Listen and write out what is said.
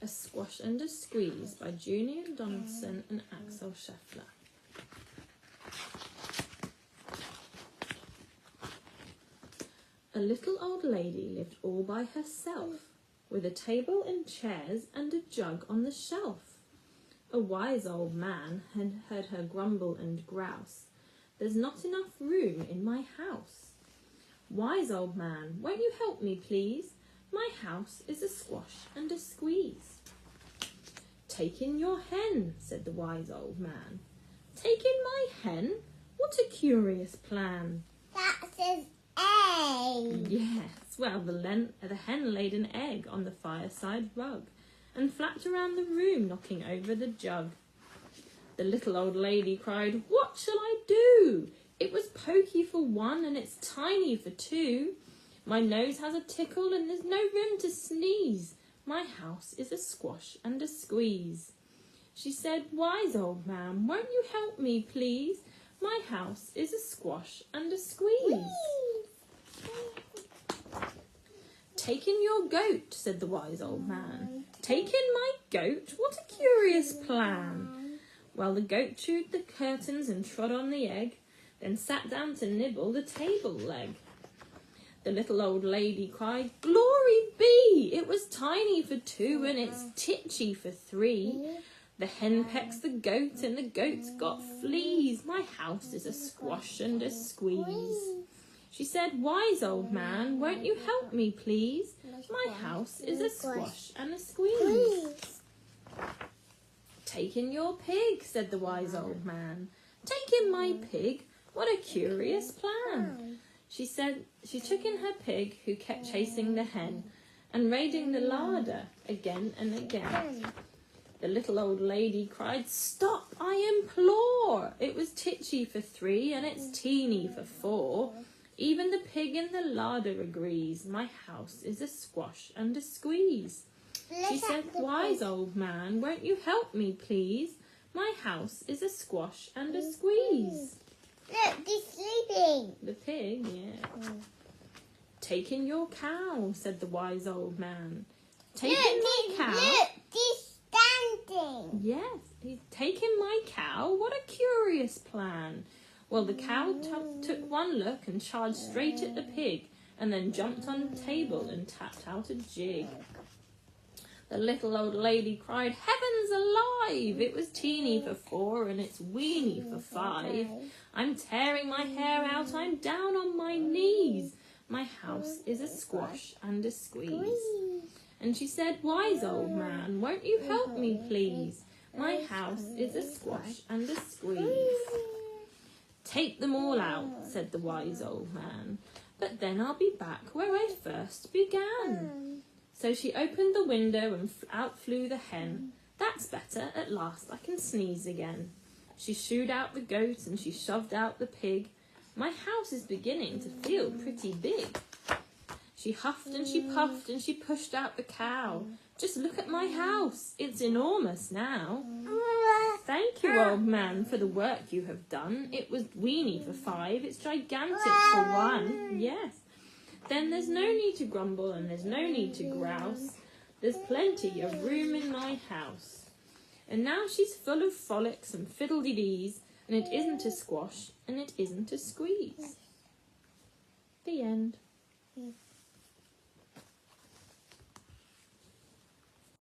A Squash and a Squeeze by Julian Donaldson and Axel Scheffler. A little old lady lived all by herself, with a table and chairs and a jug on the shelf. A wise old man had heard her grumble and grouse. "There's not enough room in my house." "Wise old man, won't you help me, please? My house is a squash and a squeeze." "Take in your hen," said the wise old man. "Take in my hen? What a curious plan." That's his egg. Yes, well, the hen laid an egg on the fireside rug and flapped around the room, knocking over the jug. The little old lady cried, "What shall I do? It was pokey for one and it's tiny for two. My nose has a tickle and there's no room to sneeze. My house is a squash and a squeeze." She said, "Wise old man, won't you help me, please? My house is a squash and a squeeze." "Take in your goat," said the wise old man. "Take in my goat? What a curious plan." Well, the goat chewed the curtains and trod on the egg, then sat down to nibble the table leg. The little old lady cried, "Glory be! It was tiny for two and it's titchy for three. The hen pecks the goat and the goat's got fleas. My house is a squash and a squeeze." She said, "Wise old man, won't you help me, please? My house is a squash and a squeeze." "Take in your pig," said the wise old man. "Take in my pig? What a curious plan." She took in her pig, who kept chasing the hen and raiding the larder again and again. The little old lady cried, "Stop, I implore! It was titchy for three and it's teeny for four. Even the pig in the larder agrees. My house is a squash and a squeeze." She said, "Wise old man, won't you help me, please? My house is a squash and a squeeze." Look, he's sleeping. The pig, yeah. "Take in your cow," said the wise old man. "Take in my cow." Look, he's standing. Yes, he's taken my cow. What a curious plan. Well, the cow took one look and charged straight at the pig, and then jumped on the table and tapped out a jig. The little old lady cried, "Heavens alive! It was teeny for four and it's weeny for five. I'm tearing my hair out, I'm down on my knees. My house is a squash and a squeeze." And she said, "Wise old man, won't you help me, please? My house is a squash and a squeeze." "Take them all out," said the wise old man, "but then I'll be back where I first began." So she opened the window and out flew the hen. "That's better, at last I can sneeze again." She shooed out the goat and she shoved out the pig. "My house is beginning to feel pretty big." She huffed and she puffed and she pushed out the cow. "Just look at my house, it's enormous now." "Thank you, old man, for the work you have done. It was weeny for five, it's gigantic for one." Yes. "Then there's no need to grumble and there's no need to grouse. There's plenty of room in my house. And now she's full of frolics and fiddle-de-dees, and it isn't a squash and it isn't a squeeze." The end.